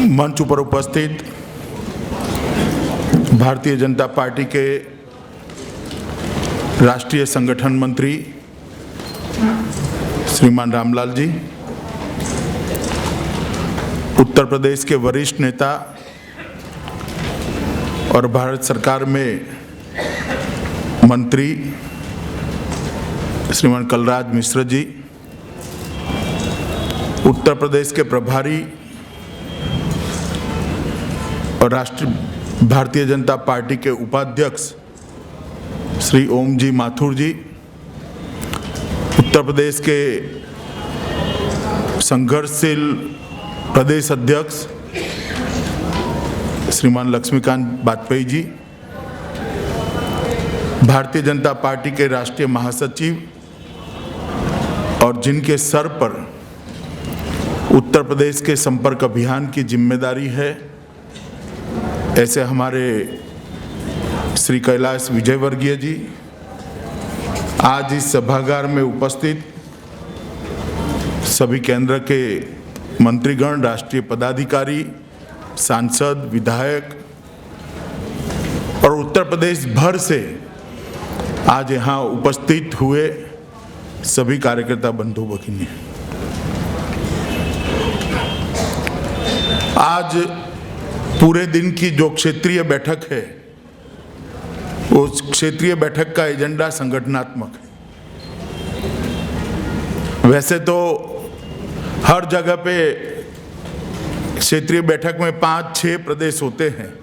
मंच पर उपस्थित भारतीय जनता पार्टी के राष्ट्रीय संगठन मंत्री श्रीमान रामलाल जी, उत्तर प्रदेश के वरिष्ठ नेता और भारत सरकार में मंत्री श्रीमान कलराज मिश्र जी, उत्तर प्रदेश के प्रभारी और राष्ट्रीय भारतीय जनता पार्टी के उपाध्यक्ष श्री ओम जी माथुर जी, उत्तर प्रदेश के संघर्षशील प्रदेश अध्यक्ष श्रीमान लक्ष्मीकांत वाजपेयी जी, भारतीय जनता पार्टी के राष्ट्रीय महासचिव और जिनके सर पर उत्तर प्रदेश के संपर्क अभियान की जिम्मेदारी है, ऐसे हमारे श्री कैलाश विजयवर्गीय जी, आज इस सभागार में उपस्थित सभी केंद्र के मंत्रीगण, राष्ट्रीय पदाधिकारी, सांसद, विधायक और उत्तर प्रदेश भर से आज यहाँ उपस्थित हुए सभी कार्यकर्ता बंधु भगिनी, आज पूरे दिन की जो क्षेत्रीय बैठक है, उस क्षेत्रीय बैठक का एजेंडा संगठनात्मक है। वैसे तो हर जगह पे क्षेत्रीय बैठक में 5-6 प्रदेश होते हैं,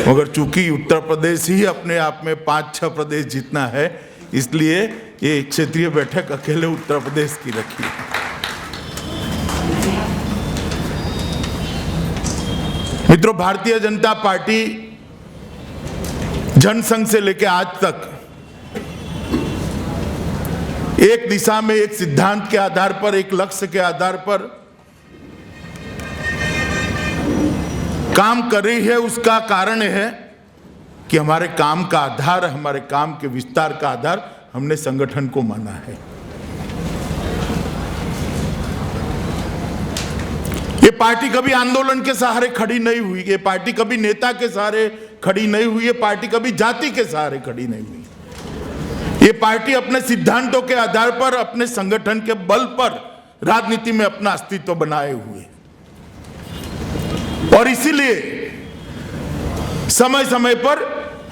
मगर चूंकि उत्तर प्रदेश ही अपने आप में 5-6 प्रदेश जितना है, इसलिए ये क्षेत्रीय बैठक अकेले उत्तर प्रदेश की रखी है। मित्रों, भारतीय जनता पार्टी जनसंघ से लेकर आज तक एक दिशा में, एक सिद्धांत के आधार पर, एक लक्ष्य के आधार पर काम कर रही है। उसका कारण है कि हमारे काम का आधार, हमारे काम के विस्तार का आधार हमने संगठन को माना है। ये पार्टी कभी आंदोलन के सहारे खड़ी नहीं हुई, ये पार्टी कभी नेता के सहारे खड़ी नहीं हुई, ये पार्टी कभी जाति के सहारे खड़ी नहीं हुई। ये पार्टी अपने सिद्धांतों के आधार पर, अपने संगठन के बल पर राजनीति में अपना अस्तित्व बनाए हुए, और इसीलिए समय समय पर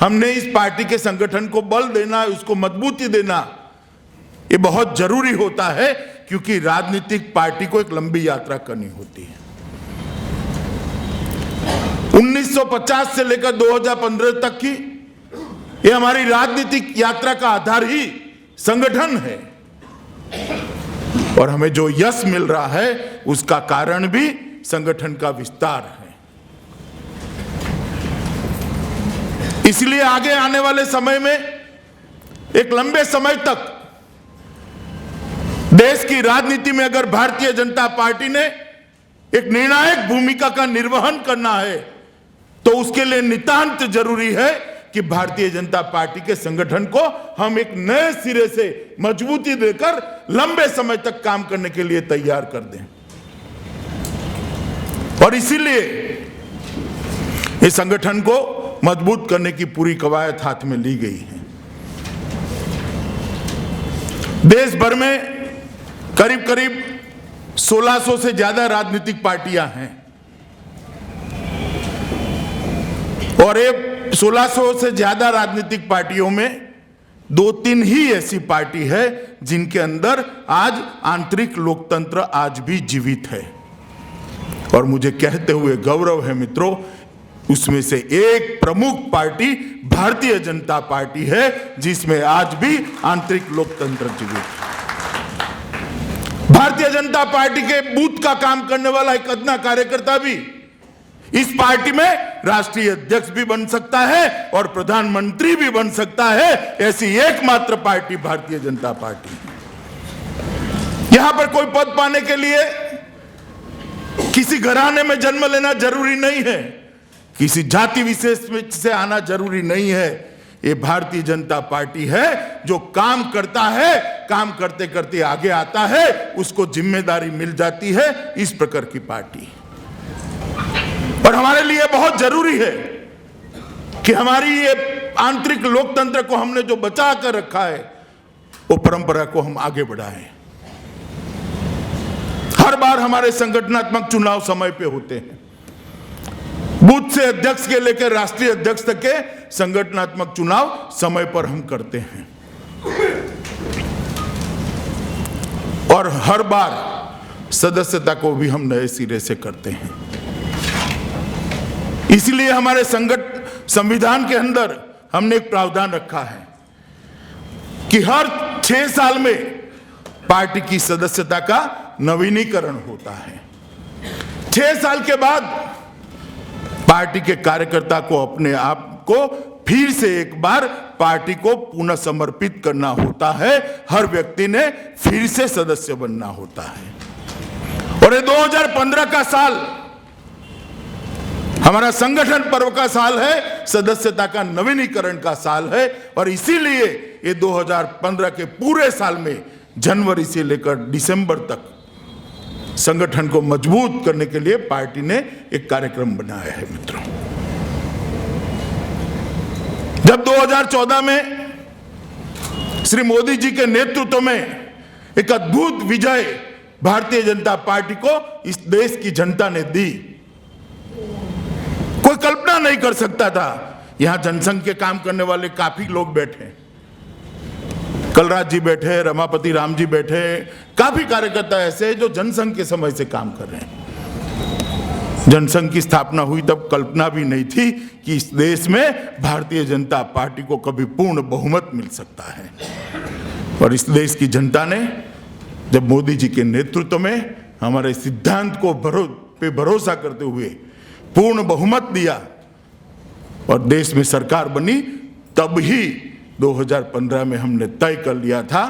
हमने इस पार्टी के संगठन को बल देना, उसको मजबूती देना, ये बहुत जरूरी होता है, क्योंकि राजनीतिक पार्टी को एक लंबी यात्रा करनी होती है। 1950 से लेकर 2015 तक की ये हमारी राजनीतिक यात्रा का आधार ही संगठन है, और हमें जो यश मिल रहा है उसका कारण भी संगठन का विस्तार है। इसलिए आगे आने वाले समय में, एक लंबे समय तक देश की राजनीति में अगर भारतीय जनता पार्टी ने एक निर्णायक भूमिका का निर्वहन करना है, तो उसके लिए नितांत जरूरी है कि भारतीय जनता पार्टी के संगठन को हम एक नए सिरे से मजबूती देकर लंबे समय तक काम करने के लिए तैयार कर दें। और इसीलिए इस संगठन को मजबूत करने की पूरी कवायद हाथ में ली गई है। देश भर में करीब करीब 1600 से ज्यादा राजनीतिक पार्टियां हैं, और ये 1600 से ज्यादा राजनीतिक पार्टियों में 2-3 ही ऐसी पार्टी है जिनके अंदर आज आंतरिक लोकतंत्र आज भी जीवित है। और मुझे कहते हुए गौरव है मित्रों, उसमें से एक प्रमुख पार्टी भारतीय जनता पार्टी है, जिसमें आज भी आंतरिक लोकतंत्र जीवित है। भारतीय जनता पार्टी के बूथ का काम करने वाला एक अदना कार्यकर्ता भी इस पार्टी में राष्ट्रीय अध्यक्ष भी बन सकता है और प्रधानमंत्री भी बन सकता है। ऐसी एकमात्र पार्टी भारतीय जनता पार्टी। यहां पर कोई पद पाने के लिए किसी घराने में जन्म लेना जरूरी नहीं है, किसी जाति विशेष से आना जरूरी नहीं है। ये भारतीय जनता पार्टी है जो काम करता है, काम करते करते आगे आता है, उसको जिम्मेदारी मिल जाती है। इस प्रकार की पार्टी। और हमारे लिए बहुत जरूरी है कि हमारी ये आंतरिक लोकतंत्र को हमने जो बचा कर रखा है वो परंपरा को हम आगे बढ़ाएं। हर बार हमारे संगठनात्मक चुनाव समय पे होते हैं। बूथ से अध्यक्ष के लेकर राष्ट्रीय अध्यक्ष तक के संगठनात्मक चुनाव समय पर हम करते हैं और हर बार सदस्यता को भी हम नए सिरे से करते हैं। इसलिए हमारे संविधान के अंदर हमने एक प्रावधान रखा है कि हर 6 साल में पार्टी की सदस्यता का नवीनीकरण होता है। 6 साल के बाद पार्टी के कार्यकर्ता को अपने आप को फिर से एक बार पार्टी को पुनः समर्पित करना होता है। हर व्यक्ति ने फिर से सदस्य बनना होता है। और ये 2015 का साल हमारा संगठन पर्व का साल है, सदस्यता का नवीनीकरण का साल है। और इसीलिए ये 2015 के पूरे साल में जनवरी से लेकर दिसंबर तक संगठन को मजबूत करने के लिए पार्टी ने एक कार्यक्रम बनाया है। मित्रों, जब 2014 में श्री मोदी जी के नेतृत्व में एक अद्भुत विजय भारतीय जनता पार्टी को इस देश की जनता ने दी, कोई कल्पना नहीं कर सकता था। यहां जनसंघ के काम करने वाले काफी लोग बैठे, कलराज जी बैठे, रमापति राम जी बैठे, काफी कार्यकर्ता ऐसे जो जनसंघ के समय से काम कर रहे हैं। जनसंघ की स्थापना हुई तब कल्पना भी नहीं थी कि इस देश में भारतीय जनता पार्टी को कभी पूर्ण बहुमत मिल सकता है। और इस देश की जनता ने जब मोदी जी के नेतृत्व में हमारे सिद्धांत को भरोसा करते हुए पूर्ण बहुमत दिया और देश में सरकार बनी, तब ही 2015 में हमने तय कर लिया था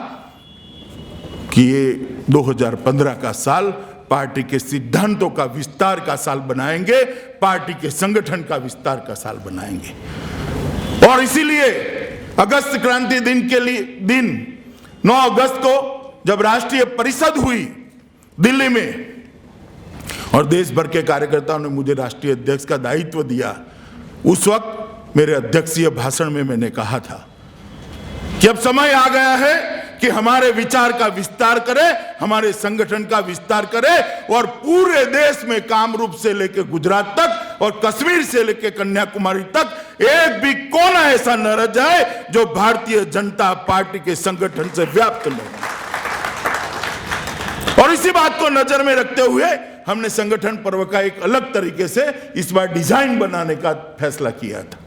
कि ये 2015 का साल पार्टी के सिद्धांतों का विस्तार का साल बनाएंगे, पार्टी के संगठन का विस्तार का साल बनाएंगे। और इसीलिए अगस्त क्रांति दिन 9 अगस्त को जब राष्ट्रीय परिषद हुई दिल्ली में और देश भर के कार्यकर्ताओं ने मुझे राष्ट्रीय अध्यक्ष का दायित्व दिया, उस वक्त मेरे अध्यक्षीय भाषण में मैंने कहा था कि अब समय आ गया है कि हमारे विचार का विस्तार करें, हमारे संगठन का विस्तार करें और पूरे देश में कामरूप से लेकर गुजरात तक और कश्मीर से लेकर कन्याकुमारी तक एक भी कोना ऐसा न रह जाए जो भारतीय जनता पार्टी के संगठन से व्याप्त नहीं। और इसी बात को नजर में रखते हुए हमने संगठन पर्व का एक अलग तरीके से इस बार डिजाइन बनाने का फैसला किया था।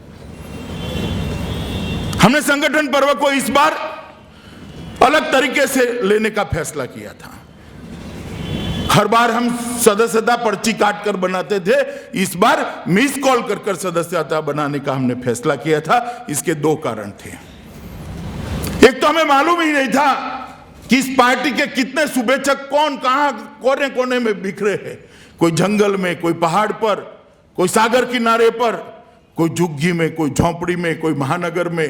हमने संगठन पर्व को इस बार अलग तरीके से लेने का फैसला किया था। हर बार हम सदस्यता पर्ची काट कर बनाते थे, इस बार मिस कॉल कर सदस्यता बनाने का हमने फैसला किया था। इसके 2 कारण थे। एक तो हमें मालूम ही नहीं था कि इस पार्टी के कितने शुभेच्छक कौन कहां कोने कोने में बिखरे हैं, कोई जंगल में, कोई पहाड़ पर, कोई सागर किनारे पर, कोई झुग्गी में, कोई झोंपड़ी में, कोई महानगर में,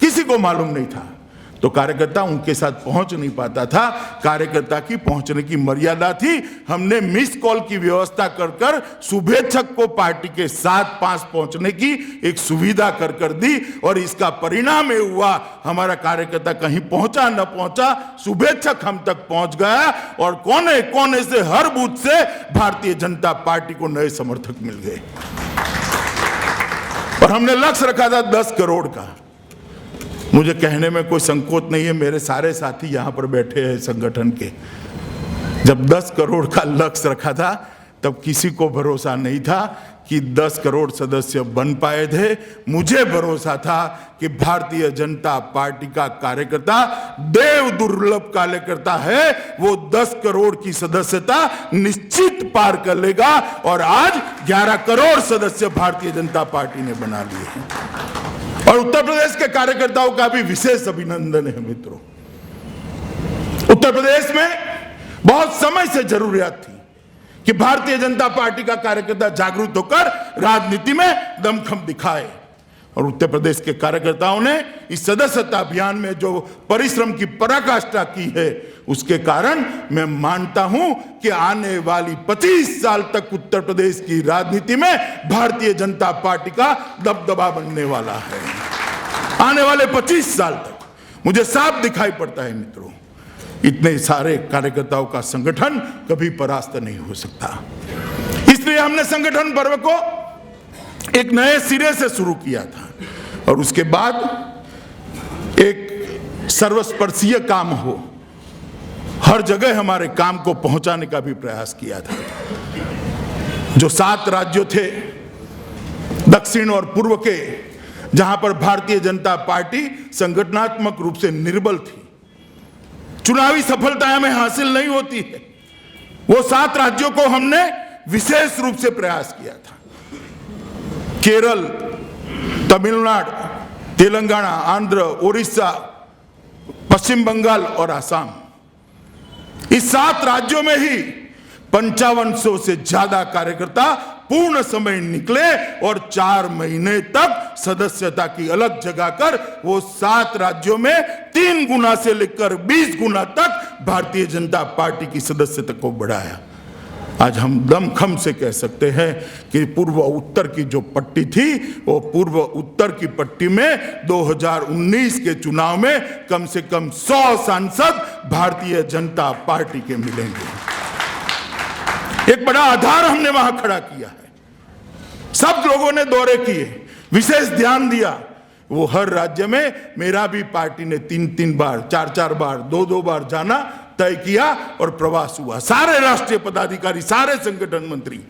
किसी को मालूम नहीं था। तो कार्यकर्ता उनके साथ पहुंच नहीं पाता था, कार्यकर्ता की पहुंचने की मर्यादा थी। हमने मिस कॉल की व्यवस्था कर शुभेच्छक को पार्टी के साथ पास पहुंचने की एक सुविधा कर दी और इसका परिणाम ये हुआ हमारा कार्यकर्ता कहीं पहुंचा न पहुंचा, शुभेच्छक हम तक पहुंच गया और कोने कोने से हर बूथ से भारतीय जनता पार्टी को नए समर्थक मिल गए। और हमने लक्ष्य रखा था 10 करोड़ का। मुझे कहने में कोई संकोच नहीं है, मेरे सारे साथी यहां पर बैठे हैं संगठन के। जब 10 करोड़ का लक्ष्य रखा था तब किसी को भरोसा नहीं था कि 10 करोड़ सदस्य बन पाए थे। मुझे भरोसा था कि भारतीय जनता पार्टी का कार्यकर्ता देव दुर्लभ कार्यकर्ता है, वो 10 करोड़ की सदस्यता निश्चित पार कर लेगा। और आज 11 करोड़ सदस्य भारतीय जनता पार्टी ने बना लिए हैं। और उत्तर प्रदेश के कार्यकर्ताओं का भी विशेष अभिनंदन है। मित्रों, उत्तर प्रदेश में बहुत समय से जरूरियात थी कि भारतीय जनता पार्टी का कार्यकर्ता जागरूक होकर राजनीति में दमखम दिखाए। और उत्तर प्रदेश के कार्यकर्ताओं ने इस सदस्यता अभियान में जो परिश्रम की पराकाष्ठा की है, उसके कारण मैं मानता हूं कि आने वाली 25 साल तक उत्तर प्रदेश की राजनीति में भारतीय जनता पार्टी का दबदबा बनने वाला है। आने वाले 25 साल तक मुझे साफ दिखाई पड़ता है मित्रों, इतने सारे कार्यकर्ताओं का संगठन कभी परास्त नहीं हो सकता। इसलिए हमने संगठन पर्व को एक नए सिरे से शुरू किया था और उसके बाद एक सर्वस्पर्शीय काम हो, हर जगह हमारे काम को पहुंचाने का भी प्रयास किया था। जो 7 राज्यों थे दक्षिण और पूर्व के, जहां पर भारतीय जनता पार्टी संगठनात्मक रूप से निर्बल थी, चुनावी सफलता में हासिल नहीं होती है, वो 7 राज्यों को हमने विशेष रूप से प्रयास किया था। केरल, तमिलनाडु, तेलंगाना, आंध्र, उड़ीसा, पश्चिम बंगाल और असम, इस 7 राज्यों में ही 5500 से ज्यादा कार्यकर्ता पूर्ण समय निकले और 4 महीने तक सदस्यता की अलग जगाकर वो 7 राज्यों में 3 गुना से लेकर 20 गुना तक भारतीय जनता पार्टी की सदस्यता को बढ़ाया। आज हम दमखम से कह सकते हैं कि पूर्व उत्तर की जो पट्टी थी, वो पूर्व उत्तर की पट्टी में 2019 के चुनाव में कम से कम 100 सांसद भारतीय जनता पार्टी के मिलेंगे। एक बड़ा आधार हमने वहां खड़ा किया है। सब लोगों ने दौरे किए, विशेष ध्यान दिया। वो हर राज्य में मेरा भी पार्टी ने 3-3 बार, 4-4 बार, 2-2 बार जाना तय किया और प्रवास हुआ। सारे राष्ट्रीय पदाधिकारी, सारे संगठन मंत्री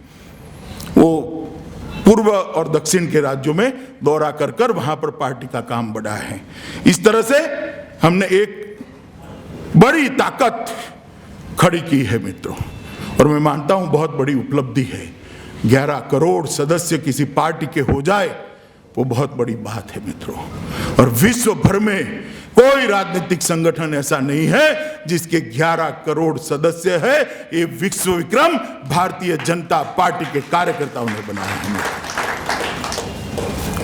वो पूर्व और दक्षिण के राज्यों में दौरा कर कर वहां पर पार्टी का काम बढ़ा है। इस तरह से हमने एक बड़ी ताकत खड़ी की है मित्रों, और मैं मानता हूं बहुत बड़ी उपलब्धि है। 11 करोड़ सदस्य किसी पार्टी के हो जाए वो बहुत बड़ी बात है मित्रों। और विश्व भर में कोई राजनीतिक संगठन ऐसा नहीं है जिसके 11 करोड़ सदस्य है। ये विश्व विक्रम भारतीय जनता पार्टी के कार्यकर्ताओं ने बनाया है।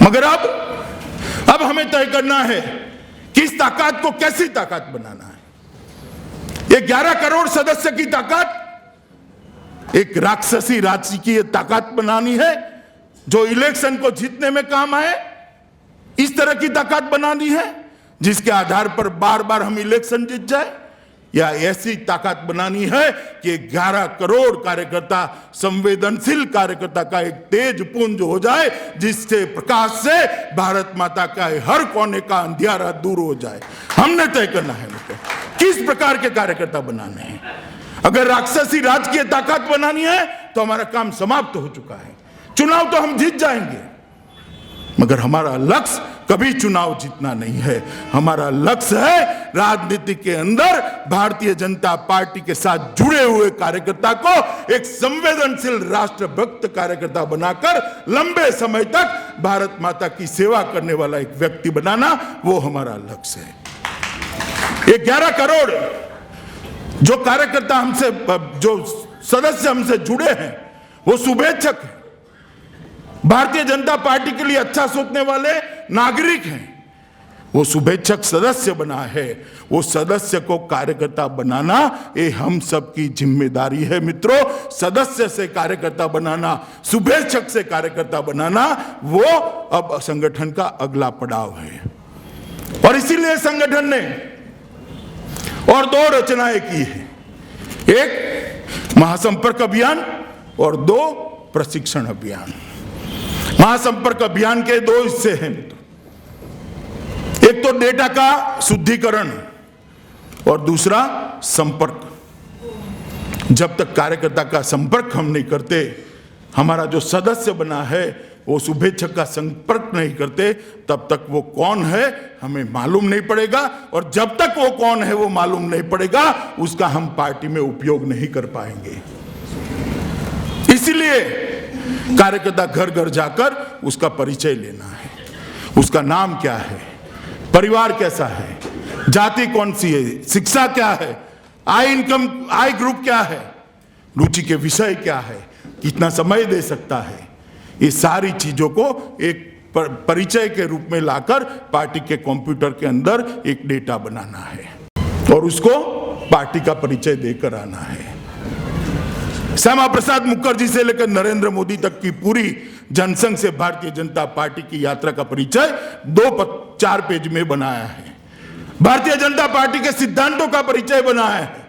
मगर अब हमें तय करना है कि इस ताकत को कैसी ताकत बनाना है। ये 11 करोड़ सदस्य की ताकत एक राक्षसी राजकीय ताकत बनानी है जो इलेक्शन को जीतने में काम आए। इस तरह की ताकत बनानी है जिसके आधार पर बार बार हम इलेक्शन जीत जाए, या ऐसी ताकत बनानी है कि 11 करोड़ कार्यकर्ता, संवेदनशील कार्यकर्ता का एक तेज पुंज हो जाए जिससे प्रकाश से भारत माता का हर कोने का अंधियारा दूर हो जाए। हमने तय करना है मित्रों किस प्रकार के कार्यकर्ता बनाने हैं। अगर राक्षसी राजकीय ताकत बनानी है तो हमारा काम समाप्त हो चुका है। चुनाव तो हम जीत जाएंगे, मगर हमारा लक्ष्य कभी चुनाव जीतना नहीं है। हमारा लक्ष्य है राजनीति के अंदर भारतीय जनता पार्टी के साथ जुड़े हुए कार्यकर्ता को एक संवेदनशील राष्ट्रभक्त कार्यकर्ता बनाकर लंबे समय तक भारत माता की सेवा करने वाला एक व्यक्ति बनाना, वो हमारा लक्ष्य है। ये 11 करोड़ जो कार्यकर्ता हमसे, जो सदस्य हमसे जुड़े हैं, वो शुभेच्छक हैं, भारतीय जनता पार्टी के लिए अच्छा सोचने वाले नागरिक हैं। वो शुभेच्छक सदस्य बना है, वो सदस्य को कार्यकर्ता बनाना ये हम सब की जिम्मेदारी है मित्रों। सदस्य से कार्यकर्ता बनाना, शुभेच्छक से कार्यकर्ता बनाना, वो अब संगठन का अगला पड़ाव है। और इसीलिए संगठन ने और 2 रचनाएं की है, एक महासंपर्क अभियान और 2 प्रशिक्षण अभियान। महासंपर्क अभियान के 2 हिस्से हैं। एक तो डेटा का शुद्धिकरण और दूसरा संपर्क। जब तक कार्यकर्ता का संपर्क हम नहीं करते, हमारा जो सदस्य बना है वो शुभेच्छक का संपर्क नहीं करते, तब तक वो कौन है हमें मालूम नहीं पड़ेगा, और जब तक वो कौन है वो मालूम नहीं पड़ेगा उसका हम पार्टी में उपयोग नहीं कर पाएंगे। इसीलिए कार्यकर्ता घर घर जाकर उसका परिचय लेना है। उसका नाम क्या है, परिवार कैसा है, जाति कौन सी है, शिक्षा क्या है, आय ग्रुप क्या है, रुचि के विषय क्या है, कितना समय दे सकता है, ये सारी चीजों को एक परिचय के रूप में लाकर पार्टी के कंप्यूटर के अंदर एक डेटा बनाना है और उसको पार्टी का परिचय देकर आना है। श्यामा प्रसाद मुखर्जी से लेकर नरेंद्र मोदी तक की पूरी जनसंघ से भारतीय जनता पार्टी की यात्रा का परिचय 4 पेज में बनाया है। भारतीय जनता पार्टी के सिद्धांतों का परिचय बनाया है,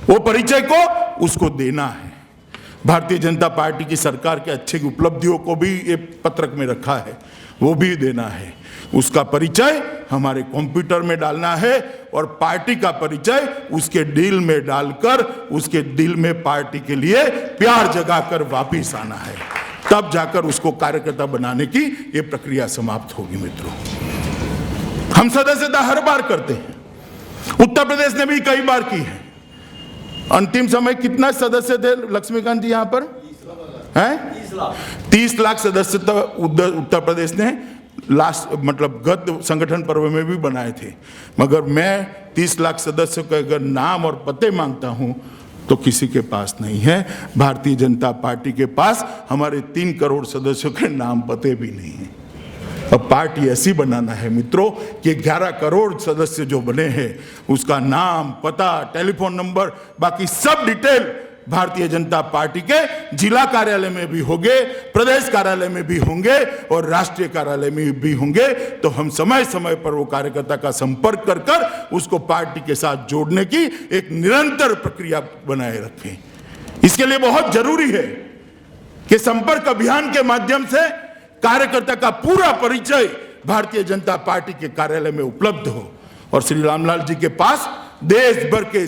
वो परिचय को उसको देना है। भारतीय जनता पार्टी की सरकार के अच्छी उपलब्धियों को भी ये पत्रक में रखा है, वो भी देना है। उसका परिचय हमारे कंप्यूटर में डालना है और पार्टी का परिचय उसके दिल में डालकर उसके दिल में पार्टी के लिए प्यार जगाकर वापिस आना है, तब जाकर उसको कार्यकर्ता बनाने की ये प्रक्रिया समाप्त होगी। मित्रों, हम सदस्यता हर बार करते हैं, उत्तर प्रदेश ने भी कई बार की है। अंतिम समय कितना सदस्य थे लक्ष्मीकांत जी यहाँ पर? 30 लाख सदस्यता उत्तर प्रदेश ने गत संगठन पर्व में भी बनाए थे। मगर मैं 30 लाख सदस्यों के अगर नाम और पते मांगता हूं तो किसी के पास नहीं है। भारतीय जनता पार्टी के पास हमारे 3 करोड़ सदस्यों के नाम पते भी नहीं है। अब पार्टी ऐसी बनाना है मित्रों कि 11 करोड़ सदस्य जो बने हैं उसका नाम, पता, टेलीफोन नंबर, बाकी सब डिटेल भारतीय जनता पार्टी के जिला कार्यालय में भी होंगे, प्रदेश कार्यालय में भी होंगे और राष्ट्रीय कार्यालय में भी होंगे। तो हम समय समय पर वो कार्यकर्ता का संपर्क कर कर उसको पार्टी के साथ जोड़ने की एक निरंतर प्रक्रिया बनाए रखें। इसके लिए बहुत जरूरी है कि संपर्क अभियान के माध्यम से कार्यकर्ता का पूरा परिचय भारतीय जनता पार्टी के कार्यालय में उपलब्ध हो और श्री रामलाल जी के पास देश भर के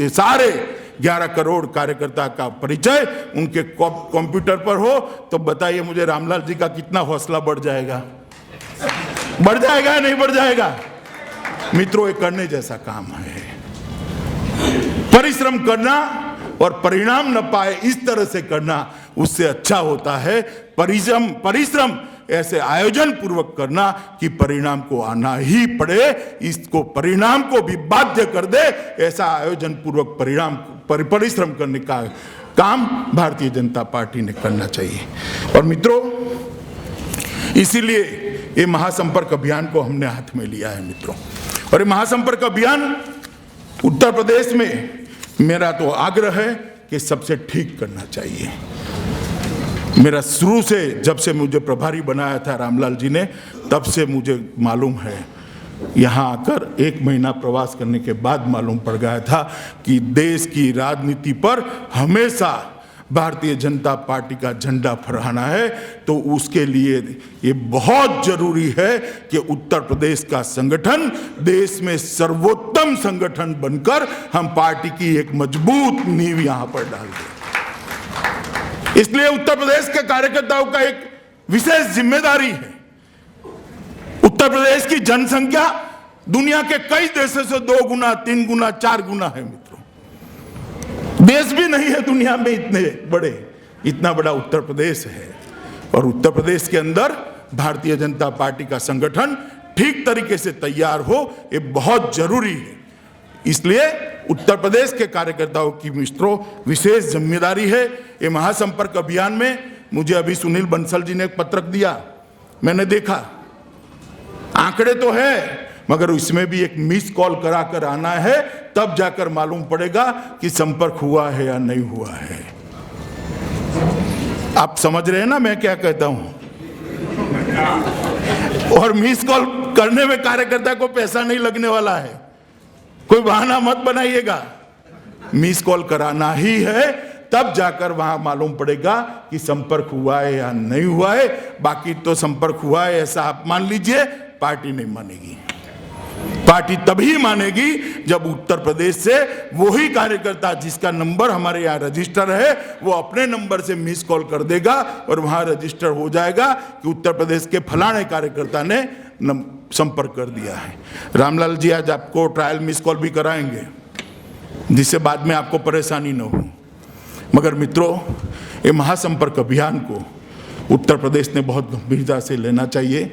सारे 11 करोड़ कार्यकर्ता का परिचय उनके कंप्यूटर पर हो। तो बताइए मुझे, रामलाल जी का कितना हौसला बढ़ जाएगा? बढ़ जाएगा या नहीं बढ़ जाएगा? मित्रों, ये करने जैसा काम है। परिश्रम करना और परिणाम न पाए इस तरह से करना उससे अच्छा होता है परिश्रम ऐसे आयोजन पूर्वक करना कि परिणाम को आना ही पड़े, इसको परिणाम को भी बाध्य कर दे, ऐसा आयोजन पूर्वक परिश्रम करने का काम भारतीय जनता पार्टी ने करना चाहिए। और मित्रों, इसीलिए ये महासंपर्क अभियान को हमने हाथ में लिया है मित्रों। और ये महासंपर्क अभियान उत्तर प्रदेश में मेरा तो आग्रह है कि सबसे ठीक करना चाहिए। मेरा शुरू से, जब से मुझे प्रभारी बनाया था रामलाल जी ने, तब से मुझे मालूम है, यहाँ आकर 1 महीना प्रवास करने के बाद मालूम पड़ गया था कि देश की राजनीति पर हमेशा भारतीय जनता पार्टी का झंडा फहराना है। तो उसके लिए ये बहुत जरूरी है कि उत्तर प्रदेश का संगठन देश में सर्वोत्तम संगठन बनकर हम पार्टी की एक मजबूत नींव यहाँ पर डाल दें। इसलिए उत्तर प्रदेश के कार्यकर्ताओं का एक विशेष जिम्मेदारी है। उत्तर प्रदेश की जनसंख्या दुनिया के कई देशों से 2 गुना, 3 गुना, 4 गुना है मित्रों। देश भी नहीं है दुनिया में इतना बड़ा उत्तर प्रदेश है। और उत्तर प्रदेश के अंदर भारतीय जनता पार्टी का संगठन ठीक तरीके से तैयार हो, ये बहुत जरूरी है। इसलिए उत्तर प्रदेश के कार्यकर्ताओं की मित्रों विशेष जिम्मेदारी है। ये महासंपर्क अभियान में मुझे अभी सुनील बंसल जी ने एक पत्रक दिया, मैंने देखा, आंकड़े तो है मगर इसमें भी एक मिस कॉल करा कर आना है, तब जाकर मालूम पड़ेगा कि संपर्क हुआ है या नहीं हुआ है। आप समझ रहे हैं ना मैं क्या कहता हूं? और मिस कॉल करने में कार्यकर्ता को पैसा नहीं लगने वाला है, कोई बहाना मत बनाइएगा। मिस कॉल कराना ही है, तब जाकर वहां मालूम पड़ेगा कि संपर्क हुआ है या नहीं हुआ है। बाकी तो संपर्क हुआ है ऐसा आप मान लीजिए, पार्टी नहीं मानेगी। पार्टी तभी मानेगी जब उत्तर प्रदेश से वही कार्यकर्ता जिसका नंबर हमारे यहाँ रजिस्टर है वो अपने नंबर से मिस कॉल कर देगा और वहां रजिस्टर हो जाएगा कि उत्तर प्रदेश के फलाने कार्यकर्ता ने संपर्क कर दिया है। रामलाल जी आज आपको ट्रायल मिस कॉल भी कराएंगे जिससे बाद में आपको परेशानी न हो। मगर मित्रों, ये महासंपर्क अभियान को उत्तर प्रदेश ने बहुत गंभीरता से लेना चाहिए।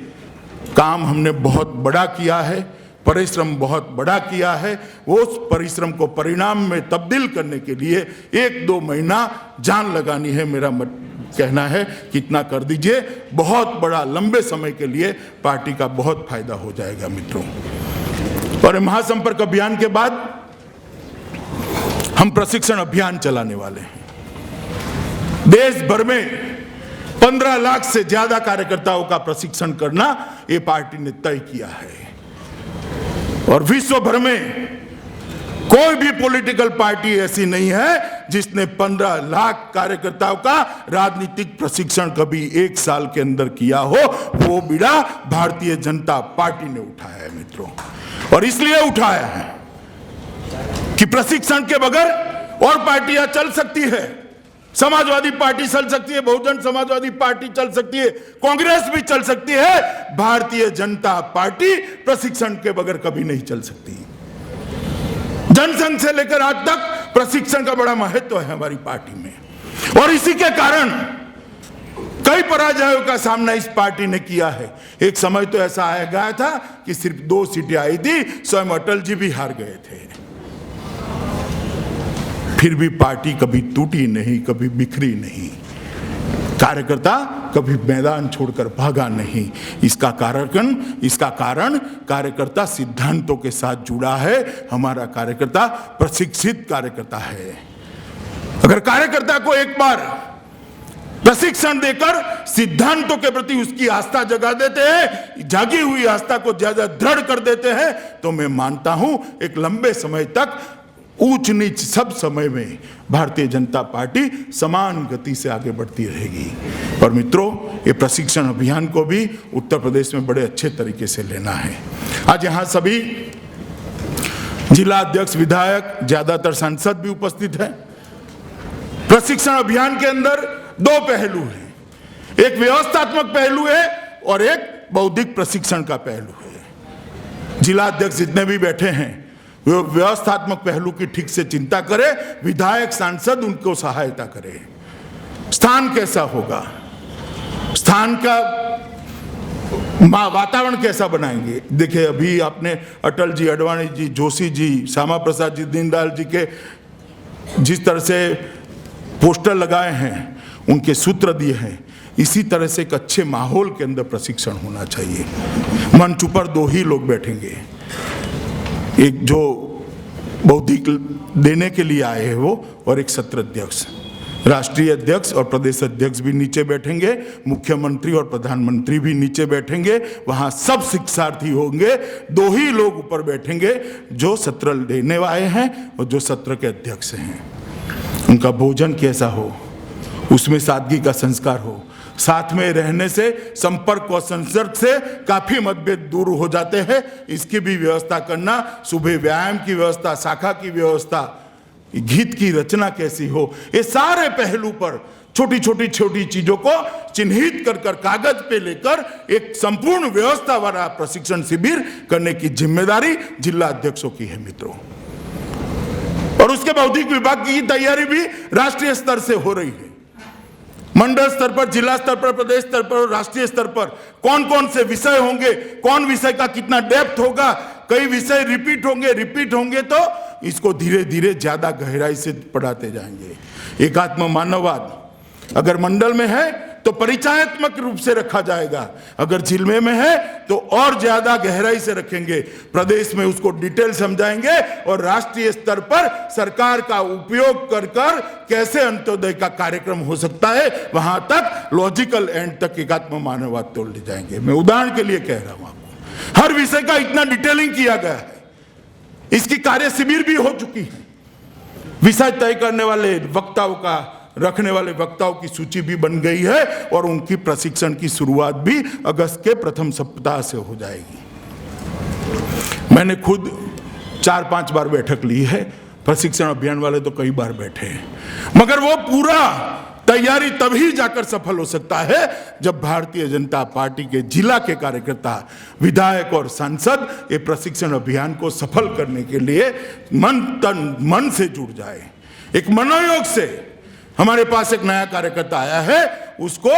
काम हमने बहुत बड़ा किया है, परिश्रम बहुत बड़ा किया है। वो उस परिश्रम को परिणाम में तब्दील करने के लिए 1-2 महीना जान लगानी है। मेरा कहना है कि इतना कर दीजिए, बहुत बड़ा लंबे समय के लिए पार्टी का बहुत फायदा हो जाएगा मित्रों। और महासंपर्क अभियान के बाद हम प्रशिक्षण अभियान चलाने वाले हैं। देश भर में 15 लाख से ज्यादा कार्यकर्ताओं का प्रशिक्षण करना ये पार्टी ने तय किया है। और विश्व भर में कोई भी पॉलिटिकल पार्टी ऐसी नहीं है जिसने 15 लाख कार्यकर्ताओं का राजनीतिक प्रशिक्षण कभी एक साल के अंदर किया हो। वो बीड़ा भारतीय जनता पार्टी ने उठाया है मित्रों, और इसलिए उठाया है कि प्रशिक्षण के बगैर और पार्टियां चल सकती है। समाजवादी पार्टी चल सकती है, बहुजन समाजवादी पार्टी चल सकती है, कांग्रेस भी चल सकती है, भारतीय जनता पार्टी प्रशिक्षण के बगैर कभी नहीं चल सकती। जनसंघ से लेकर आज तक प्रशिक्षण का बड़ा महत्व है हमारी पार्टी में, और इसी के कारण कई पराजयों का सामना इस पार्टी ने किया है। एक समय तो ऐसा आया गया था कि सिर्फ 2 सीटें आई थी, स्वयं अटल जी भी हार गए थे। फिर भी पार्टी कभी टूटी नहीं, कभी बिखरी नहीं, कार्यकर्ता कभी मैदान छोड़कर भागा नहीं। इसका कारण कार्यकर्ता सिद्धांतों के साथ जुड़ा है। हमारा कार्यकर्ता प्रशिक्षित कार्यकर्ता है। अगर कार्यकर्ता को एक बार प्रशिक्षण देकर सिद्धांतों के प्रति उसकी आस्था जगा देते हैं, जागी हुई आस्था को ज्यादा दृढ़ कर देते हैं, तो मैं मानता हूं एक लंबे समय तक ऊंच नीच सब समय में भारतीय जनता पार्टी समान गति से आगे बढ़ती रहेगी। और मित्रों, ये प्रशिक्षण अभियान को भी उत्तर प्रदेश में बड़े अच्छे तरीके से लेना है। आज यहाँ सभी जिला अध्यक्ष, विधायक, ज्यादातर सांसद भी उपस्थित हैं। प्रशिक्षण अभियान के अंदर 2 पहलू हैं, एक व्यवस्थात्मक पहलू है और एक बौद्धिक प्रशिक्षण का पहलू है। जिला अध्यक्ष जितने भी बैठे हैं वो व्यवस्थात्मक पहलू की ठीक से चिंता करे, विधायक, सांसद उनको सहायता करे। स्थान कैसा होगा, स्थान का वातावरण कैसा बनाएंगे। देखिए, अभी आपने अटल जी, अडवाणी जी, जोशी जी, श्यामा प्रसाद जी, दीनदयाल जी के जिस तरह से पोस्टर लगाए हैं, उनके सूत्र दिए हैं, इसी तरह से एक अच्छे माहौल के अंदर प्रशिक्षण होना चाहिए। मंच पर 2 ही लोग बैठेंगे, एक जो बौद्धिक देने के लिए आए हैं वो, और एक सत्र अध्यक्ष। राष्ट्रीय अध्यक्ष और प्रदेश अध्यक्ष भी नीचे बैठेंगे, मुख्यमंत्री और प्रधानमंत्री भी नीचे बैठेंगे। वहां सब शिक्षार्थी होंगे, 2 ही लोग ऊपर बैठेंगे, जो सत्र देने आए हैं और जो सत्र के अध्यक्ष हैं। उनका भोजन कैसा हो, उसमें सादगी का संस्कार हो, साथ में रहने से, संपर्क और संसर्ग से काफी मतभेद दूर हो जाते हैं, इसकी भी व्यवस्था करना। सुबह व्यायाम की व्यवस्था, शाखा की व्यवस्था, गीत की रचना कैसी हो, ये सारे पहलू पर छोटी छोटी चीजों को चिन्हित कर कागज पे लेकर एक संपूर्ण व्यवस्था वाला प्रशिक्षण शिविर करने की जिम्मेदारी जिला अध्यक्षों की है मित्रों। और उसके बौद्धिक विभाग की तैयारी भी राष्ट्रीय स्तर से हो रही है। मंडल स्तर पर, जिला स्तर पर, प्रदेश स्तर पर और राष्ट्रीय स्तर पर कौन कौन से विषय होंगे, कौन विषय का कितना डेप्थ होगा, कई विषय रिपीट होंगे तो इसको धीरे धीरे ज्यादा गहराई से पढ़ाते जाएंगे। एकात्म मानववाद अगर मंडल में है तो परिचयात्मक रूप से रखा जाएगा, अगर जिले में है तो और ज्यादा गहराई से रखेंगे, प्रदेश में उसको डिटेल समझाएंगे, और राष्ट्रीय स्तर पर सरकार का उपयोग कर कैसे अंत्योदय का कार्यक्रम हो सकता है, वहां तक लॉजिकल एंड तक एकात्म मानववाद तोड़ ले जाएंगे। मैं उदाहरण के लिए कह रहा हूं आपको, हर विषय का इतना डिटेलिंग किया गया है, इसकी कार्य शिविर भी हो चुकी है। विषय तय करने वाले वक्ताओं का, रखने वाले वक्ताओं की सूची भी बन गई है, और उनकी प्रशिक्षण की शुरुआत भी अगस्त के प्रथम सप्ताह से हो जाएगी। मैंने खुद 4-5 बार बैठक ली है, प्रशिक्षण अभियान वाले तो कई बार बैठे हैं, मगर वो पूरा तैयारी तभी जाकर सफल हो सकता है जब भारतीय जनता पार्टी के जिला के कार्यकर्ता, विधायक और सांसद ये प्रशिक्षण अभियान को सफल करने के लिए मन तन मन से जुड़ जाए। एक मनोयोग से हमारे पास एक नया कार्यकर्ता आया है, उसको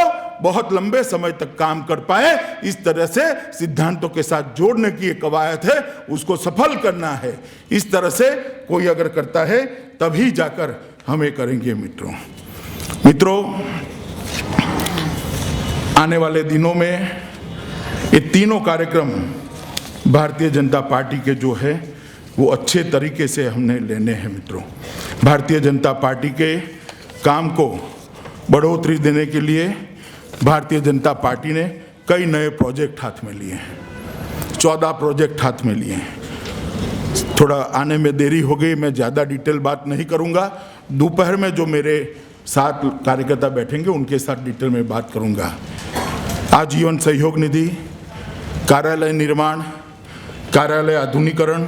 बहुत लंबे समय तक काम कर पाए, इस तरह से सिद्धांतों के साथ जोड़ने की एक कवायद है, उसको सफल करना है। इस तरह से कोई अगर करता है तभी जाकर हमें करेंगे मित्रों। आने वाले दिनों में ये तीनों कार्यक्रम भारतीय जनता पार्टी के जो है वो अच्छे तरीके से हमने लेने हैं मित्रों। भारतीय जनता पार्टी के काम को बढ़ोतरी देने के लिए भारतीय जनता पार्टी ने कई नए प्रोजेक्ट हाथ में लिए हैं, 14 प्रोजेक्ट हाथ में लिए हैं। थोड़ा आने में देरी हो गई, मैं ज़्यादा डिटेल बात नहीं करूंगा। दोपहर में जो मेरे साथ कार्यकर्ता बैठेंगे उनके साथ डिटेल में बात करूंगा। आजीवन सहयोग निधि, कार्यालय निर्माण, कार्यालय आधुनिकीकरण,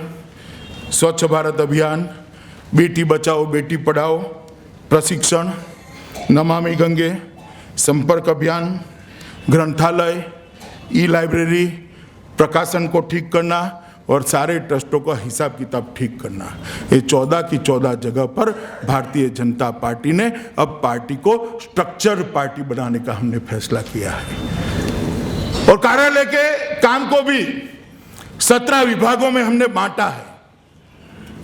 स्वच्छ भारत अभियान, बेटी बचाओ बेटी पढ़ाओ प्रशिक्षण, नमामि गंगे, संपर्क अभियान, ग्रंथालय, ई लाइब्रेरी, प्रकाशन को ठीक करना और सारे ट्रस्टों का हिसाब किताब ठीक करना। ये 14 की 14 जगह पर भारतीय जनता पार्टी ने अब पार्टी को स्ट्रक्चर पार्टी बनाने का हमने फैसला किया है। और कार्यालय के काम को भी 17 विभागों में हमने बांटा है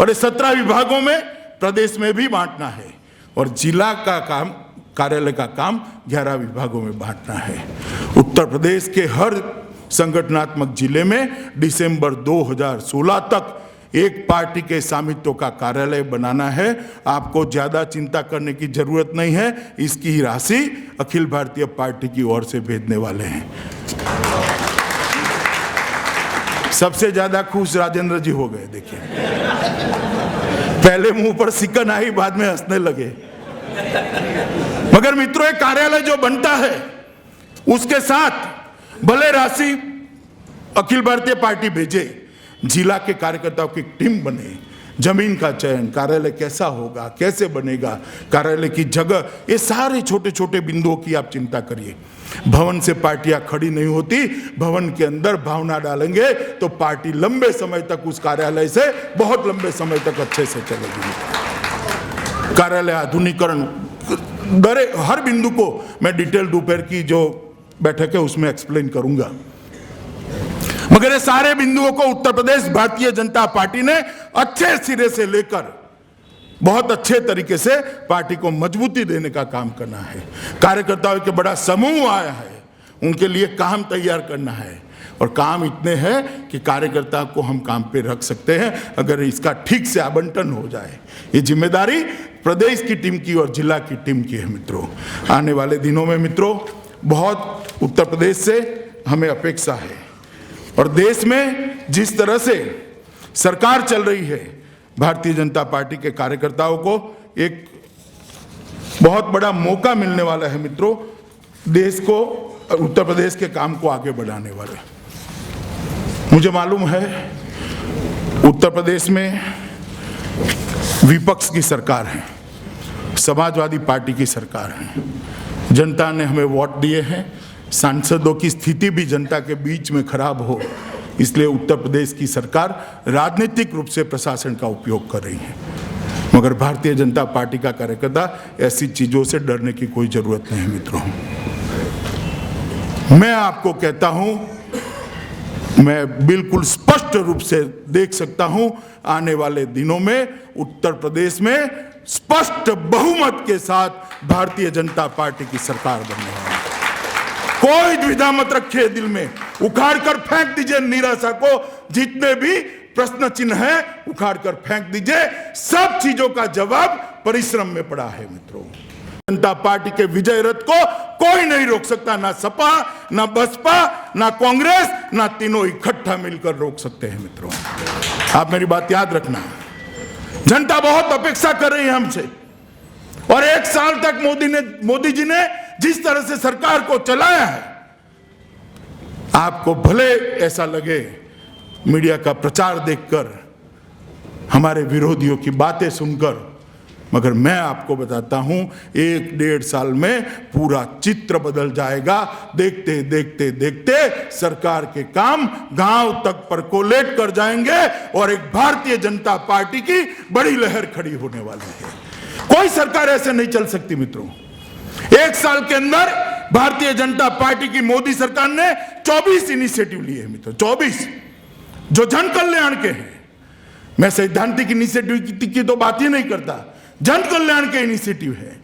और ये 17 विभागों में प्रदेश में भी बांटना है और जिला का काम, कार्यालय का काम 11 विभागों में बांटना है। उत्तर प्रदेश के हर संगठनात्मक जिले में दिसंबर 2016 तक एक पार्टी के स्वामित्व का कार्यालय बनाना है। आपको ज्यादा चिंता करने की जरूरत नहीं है, इसकी राशि अखिल भारतीय पार्टी की ओर से भेजने वाले हैं। सबसे ज्यादा खुश राजेंद्र जी हो गए, देखिए पहले मुंह पर सिकन आई, बाद में हंसने लगे। मगर मित्रों, एक कार्यालय जो बनता है उसके साथ भले राशि अखिल भारतीय पार्टी भेजे, जिला के कार्यकर्ताओं की टीम बने, जमीन का चयन, कार्यालय कैसा होगा, कैसे बनेगा, कार्यालय की जगह, ये सारे छोटे छोटे बिंदुओं की आप चिंता करिए। भवन से पार्टियां खड़ी नहीं होती, भवन के अंदर भावना डालेंगे तो पार्टी लंबे समय तक उस कार्यालय से, बहुत लंबे समय तक अच्छे से चलेगी। कार्यालय आधुनिकीकरण, हर बिंदु को मैं डिटेल दोपहर की जो बैठक है उसमें एक्सप्लेन करूंगा। मगर ये सारे बिंदुओं को उत्तर प्रदेश भारतीय जनता पार्टी ने अच्छे सिरे से लेकर बहुत अच्छे तरीके से पार्टी को मजबूती देने का काम करना है। कार्यकर्ताओं के बड़ा समूह आया है, उनके लिए काम तैयार करना है और काम इतने हैं कि कार्यकर्ता को हम काम पे रख सकते हैं अगर इसका ठीक से आवंटन हो जाए। ये जिम्मेदारी प्रदेश की टीम की और जिला की टीम की है मित्रों। आने वाले दिनों में मित्रों बहुत उत्तर प्रदेश से हमें अपेक्षा है और देश में जिस तरह से सरकार चल रही है, भारतीय जनता पार्टी के कार्यकर्ताओं को एक बहुत बड़ा मौका मिलने वाला है मित्रों, देश को, उत्तर प्रदेश के काम को आगे बढ़ाने वाले। मुझे मालूम है उत्तर प्रदेश में विपक्ष की सरकार है, समाजवादी पार्टी की सरकार है। जनता ने हमें वोट दिए हैं, सांसदों की स्थिति भी जनता के बीच में खराब हो, इसलिए उत्तर प्रदेश की सरकार राजनीतिक रूप से प्रशासन का उपयोग कर रही है। मगर भारतीय जनता पार्टी का कार्यकर्ता ऐसी चीजों से डरने की कोई जरूरत नहीं मित्रों। मैं आपको कहता हूं, मैं बिल्कुल स्पष्ट रूप से देख सकता हूं आने वाले दिनों में उत्तर प्रदेश में स्पष्ट बहुमत के साथ भारतीय जनता पार्टी की सरकार बनने वाली है। कोई द्विधा मत रखिए दिल में, उखाड़ कर फेंक दीजिए निराशा को, जितने भी प्रश्न चिन्ह है उखाड़ कर फेंक दीजिए। सब चीजों का जवाब परिश्रम में पड़ा है मित्रों। जनता पार्टी के विजय रथ को कोई नहीं रोक सकता, ना सपा, ना बसपा, ना कांग्रेस, ना तीनों इकट्ठा मिलकर रोक सकते हैं मित्रों। आप मेरी बात याद रखना। जनता बहुत अपेक्षा कर रही है हमसे और 1 साल तक मोदी जी ने जिस तरह से सरकार को चलाया है, आपको भले ऐसा लगे मीडिया का प्रचार देखकर, हमारे विरोधियों की बातें सुनकर, मगर मैं आपको बताता हूं 1-1.5 साल में पूरा चित्र बदल जाएगा। देखते देखते देखते सरकार के काम गांव तक परकोलेट कर जाएंगे और एक भारतीय जनता पार्टी की बड़ी लहर खड़ी होने वाली है। कोई सरकार ऐसे नहीं चल सकती मित्रों। 1 साल के अंदर भारतीय जनता पार्टी की मोदी सरकार ने 24 इनिशिएटिव लिए हैं मित्रों, 24 जो जन कल्याण के हैं। मैं सैद्धांतिक इनिशिएटिव की तो बात ही नहीं करता, जन कल्याण के इनिशिएटिव है।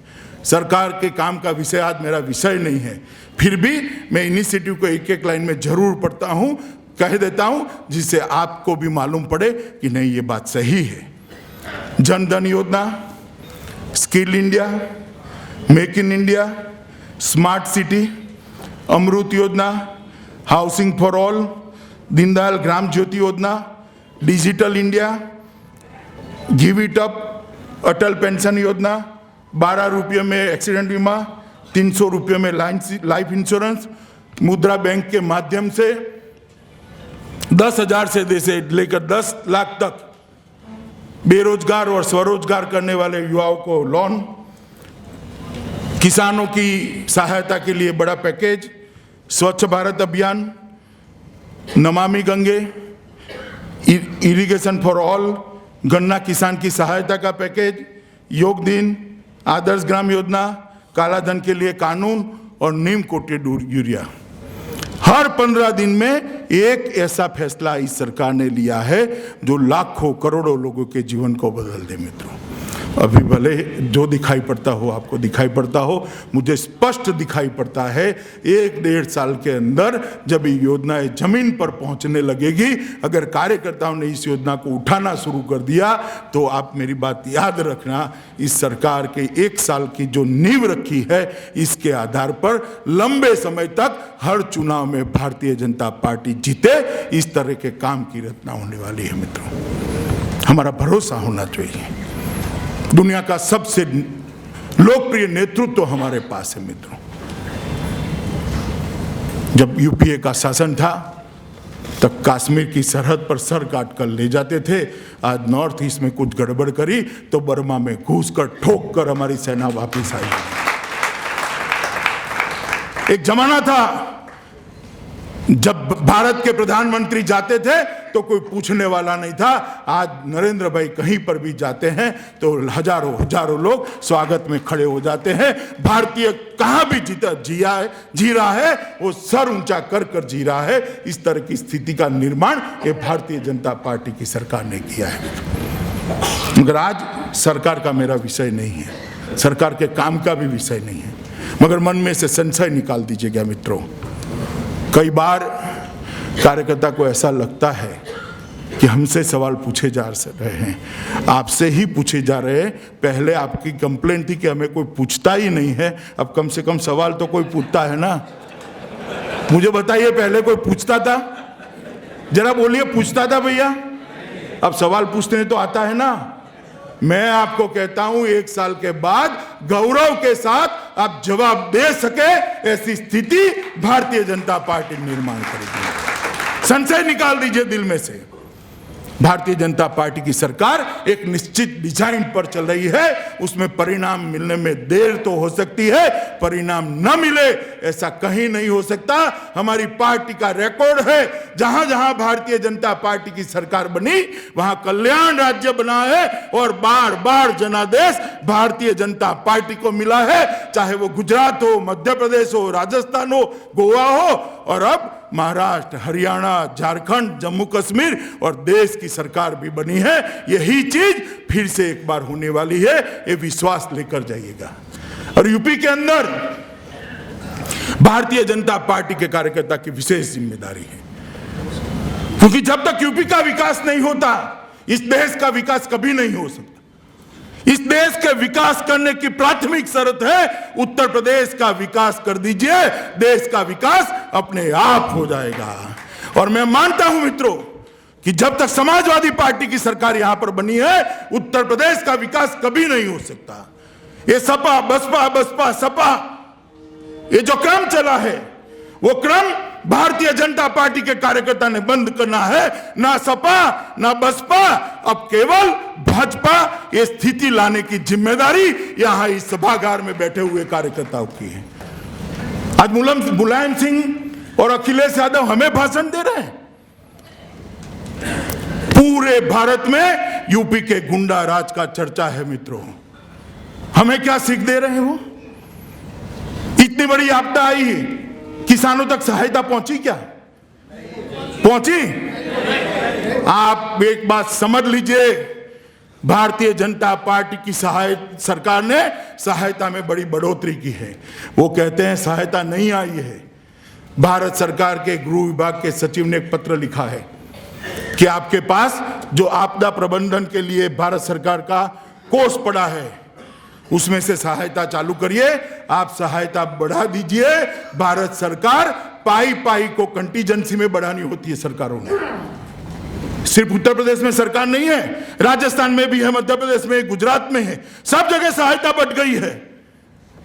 सरकार के काम का विषय आज मेरा विषय नहीं है, फिर भी मैं इनिशिएटिव को एक एक लाइन में जरूर पढ़ता हूं, कह देता हूं, जिससे आपको भी मालूम पड़े कि नहीं ये बात सही है। Jan Dhan Yojana, skill India, make in India, smart city, Amrut Yojana, housing for all, Deendayal Gram Jyoti Yojana, digital India, give it up, Atal pension Yojana, 12 रुपये में एक्सीडेंट बीमा, 300 रुपये में लाइफ इंश्योरेंस, मुद्रा बैंक के माध्यम से 10,000 से लेकर 10 लाख तक बेरोजगार और स्वरोजगार करने वाले युवाओं को लोन, किसानों की सहायता के लिए बड़ा पैकेज, स्वच्छ भारत अभियान, Namami Gange, irrigation for all, गन्ना किसान की सहायता का पैकेज, योग दिन, आदर्श ग्राम योजना, काला धन के लिए कानून और नीम कोटेड यूरिया। हर 15 दिन में एक ऐसा फैसला इस सरकार ने लिया है जो लाखों करोड़ों लोगों के जीवन को बदल दे। मित्रों, अभी भले जो दिखाई पड़ता हो, आपको दिखाई पड़ता हो, मुझे स्पष्ट दिखाई पड़ता है 1-1.5 साल के अंदर जब ये योजनाएं जमीन पर पहुंचने लगेगी, अगर कार्यकर्ताओं ने इस योजना को उठाना शुरू कर दिया तो आप मेरी बात याद रखना, इस सरकार के 1 साल की जो नींव रखी है, इसके आधार पर लंबे समय तक हर चुनाव में भारतीय जनता पार्टी जीते, इस तरह के काम की रचना होने वाली है। मित्रों, हमारा भरोसा होना चाहिए। दुनिया का सबसे लोकप्रिय नेतृत्व तो हमारे पास है। मित्रों, जब यूपीए का शासन था तब कश्मीर की सरहद पर सर काट कर ले जाते थे। आज नॉर्थ ईस्ट में कुछ गड़बड़ करी तो बर्मा में घुसकर ठोक कर हमारी सेना वापस आई। एक जमाना था जब भारत के प्रधानमंत्री जाते थे तो कोई पूछने वाला नहीं था। आज नरेंद्र भाई कहीं पर भी जाते हैं तो हजारों लोग स्वागत में खड़े हो जाते हैं। भारतीय कहां भी जी रहा है वो सर ऊंचा कर जी रहा है। इस तरह की स्थिति का निर्माण ये भारतीय जनता पार्टी की सरकार ने किया है। मगर आज सरकार का मेरा विषय नहीं है, सरकार के काम का भी विषय नहीं है, मगर मन में से संशय निकाल दीजिएगा। मित्रों, कई बार कार्यकर्ता को ऐसा लगता है कि हमसे सवाल पूछे जा रहे हैं, आपसे ही पूछे जा रहे हैं। पहले आपकी कंप्लेंट थी कि हमें कोई पूछता ही नहीं है, अब कम से कम सवाल तो कोई पूछता है ना। मुझे बताइए, पहले कोई पूछता था? जरा बोलिए, पूछता था भैया? अब सवाल पूछने तो आता है ना। मैं आपको कहता हूं 1 साल के बाद गौरव के साथ आप जवाब दे सके ऐसी स्थिति भारतीय जनता पार्टी निर्माण करेगी। संशय निकाल दीजिए दिल में से। भारतीय जनता पार्टी की सरकार एक निश्चित डिजाइन पर चल रही है, उसमें परिणाम मिलने में देर तो हो सकती है, परिणाम न मिले ऐसा कहीं नहीं हो सकता। हमारी पार्टी का रिकॉर्ड है, जहां जहां भारतीय जनता पार्टी की सरकार बनी वहां कल्याण राज्य बना है और बार बार जनादेश भारतीय जनता पार्टी को मिला है, चाहे वो गुजरात हो, मध्य प्रदेश हो, राजस्थान हो, गोवा हो और अब महाराष्ट्र, हरियाणा, झारखंड, जम्मू कश्मीर और देश की सरकार भी बनी है। यही चीज फिर से एक बार होने वाली है, ये विश्वास लेकर जाइएगा। और यूपी के अंदर भारतीय जनता पार्टी के कार्यकर्ता की विशेष जिम्मेदारी है, क्योंकि जब तक यूपी का विकास नहीं होता इस देश का विकास कभी नहीं हो सकता। इस देश के विकास करने की प्राथमिक शर्त है उत्तर प्रदेश का विकास कर दीजिए, देश का विकास अपने आप हो जाएगा। और मैं मानता हूं मित्रों कि जब तक समाजवादी पार्टी की सरकार यहां पर बनी है उत्तर प्रदेश का विकास कभी नहीं हो सकता। ये सपा बसपा सपा ये जो क्रम चला है वो क्रम भारतीय जनता पार्टी के कार्यकर्ता ने बंद करना है। ना सपा ना बसपा, अब केवल भाजपा ये स्थिति लाने की जिम्मेदारी यहां इस सभागार में बैठे हुए कार्यकर्ताओं की है। आज मुलायम सिंह और अखिलेश यादव हमें भाषण दे रहे हैं। पूरे भारत में यूपी के गुंडा राज का चर्चा है। मित्रों, हमें क्या सीख दे रहे हैं वो? इतनी बड़ी आपदा आई, किसानों तक सहायता पहुंची क्या? पहुंची? आप एक बात समझ लीजिए, भारतीय जनता पार्टी की सरकार ने सहायता में बड़ी बढ़ोतरी की है। वो कहते हैं सहायता नहीं आई है। भारत सरकार के गृह विभाग के सचिव ने एक पत्र लिखा है कि आपके पास जो आपदा प्रबंधन के लिए भारत सरकार का कोष पड़ा है उसमें से सहायता चालू करिए, आप सहायता बढ़ा दीजिए। भारत सरकार पाई पाई को कंटीजेंसी में बढ़ानी होती है सरकारों ने। सिर्फ उत्तर प्रदेश में सरकार नहीं है, राजस्थान में भी है, मध्य प्रदेश में, गुजरात में है, सब जगह सहायता बढ़ गई है।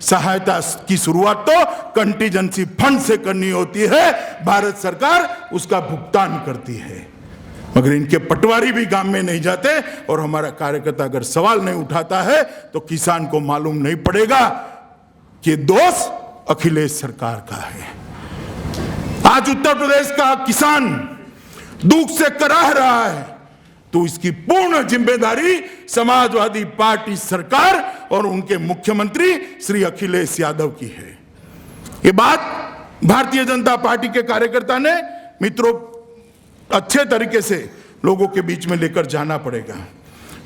सहायता की शुरुआत तो कंटीजेंसी फंड से करनी होती है, भारत सरकार उसका भुगतान करती है। मगर इनके पटवारी भी गांव में नहीं जाते और हमारा कार्यकर्ता अगर सवाल नहीं उठाता है तो किसान को मालूम नहीं पड़ेगा कि दोष अखिलेश सरकार का है। आज उत्तर प्रदेश का किसान दुख से कराह रहा है तो इसकी पूर्ण जिम्मेदारी समाजवादी पार्टी सरकार और उनके मुख्यमंत्री श्री अखिलेश यादव की है। ये बात भारतीय जनता पार्टी के कार्यकर्ता ने मित्रों अच्छे तरीके से लोगों के बीच में लेकर जाना पड़ेगा।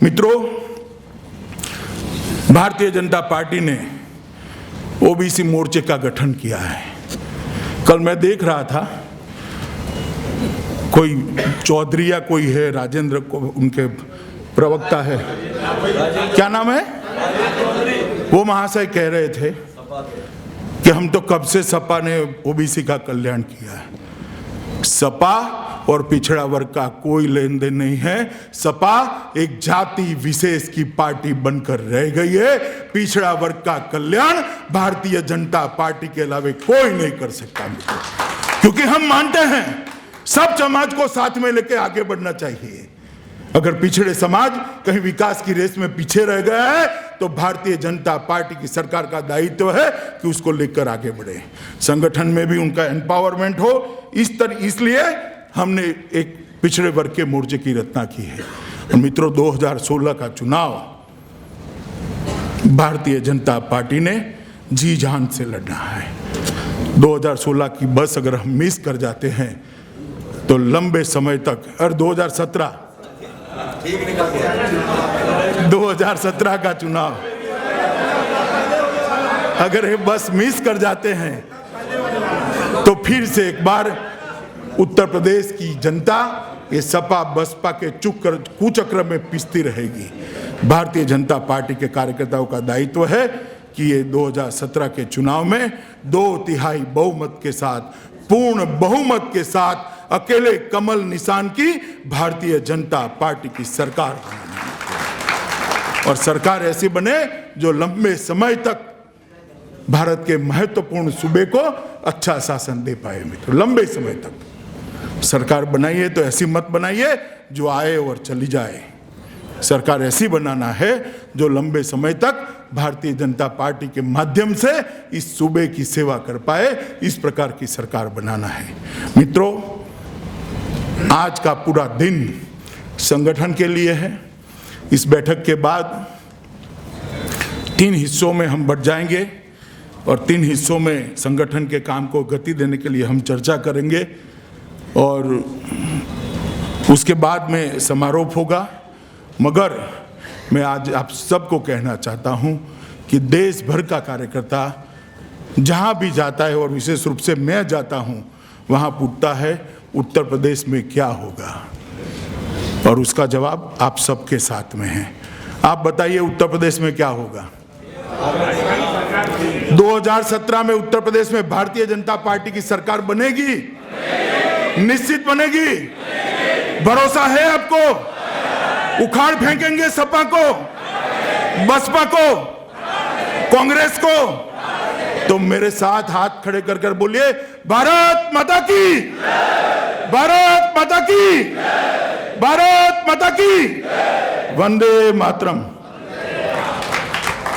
मित्रों, भारतीय जनता पार्टी ने ओबीसी मोर्चे का गठन किया है। कल मैं देख रहा था कोई चौधरी या कोई है, राजेंद्र को उनके प्रवक्ता है, क्या नाम है, वो महाशय कह रहे थे कि हम तो कब से सपा ने ओबीसी का कल्याण किया है। सपा और पिछड़ा वर्ग का कोई लेन देन नहीं है। सपा एक जाति विशेष की पार्टी बनकर रह गई है। पिछड़ा वर्ग का कल्याण भारतीय जनता पार्टी के अलावा कोई नहीं कर सकता, क्योंकि हम मानते हैं सब समाज को साथ में लेकर आगे बढ़ना चाहिए। अगर पिछड़े समाज कहीं विकास की रेस में पीछे रह गया है तो भारतीय जनता पार्टी की सरकार का दायित्व है कि उसको लेकर आगे बढ़े, संगठन में भी उनका एम्पावरमेंट हो। इसलिए हमने एक पिछड़े वर्ग के मोर्चे की रचना की है। और मित्रों, 2016 का चुनाव भारतीय जनता पार्टी ने जी जान से लड़ना है। 2016 की बस अगर हम मिस कर जाते हैं तो लंबे समय तक, और 2017 का चुनाव अगर ये बस मिस कर जाते हैं तो फिर से एक बार उत्तर प्रदेश की जनता ये सपा बसपा के कुचक्र में पिसती रहेगी। भारतीय जनता पार्टी के कार्यकर्ताओं का दायित्व है कि ये 2017 के चुनाव में 2/3 बहुमत के साथ, पूर्ण बहुमत के साथ, अकेले कमल निशान की भारतीय जनता पार्टी की सरकार बने और सरकार ऐसी बने जो लंबे समय तक भारत के महत्वपूर्ण सूबे को अच्छा शासन दे पाए। मित्रों, लंबे समय तक सरकार बनाइए तो ऐसी मत बनाइए जो आए और चली जाए। सरकार ऐसी बनाना है जो लंबे समय तक भारतीय जनता पार्टी के माध्यम से इस सूबे की सेवा कर पाए। इस प्रकार की सरकार बनाना है। मित्रों, आज का पूरा दिन संगठन के लिए है। इस बैठक के बाद 3 हिस्सों में हम बंट जाएंगे और 3 हिस्सों में संगठन के काम को गति देने के लिए हम चर्चा करेंगे और उसके बाद में समारोह होगा। मगर मैं आज आप सबको कहना चाहता हूं कि देश भर का कार्यकर्ता जहां भी जाता है और विशेष रूप से मैं जाता हूं वहां पूछता है उत्तर प्रदेश में क्या होगा, और उसका जवाब आप सबके साथ में है। आप बताइए उत्तर प्रदेश में क्या होगा। 2017 में उत्तर प्रदेश में भारतीय जनता पार्टी की सरकार बनेगी, निश्चित बनेगी। भरोसा है आपको? उखाड़ फेंकेंगे सपा को, बसपा को, कांग्रेस को? तो मेरे साथ हाथ खड़े कर कर बोलिए, भारत माता की, भारत माता की, भारत माता की, वंदे मातरम।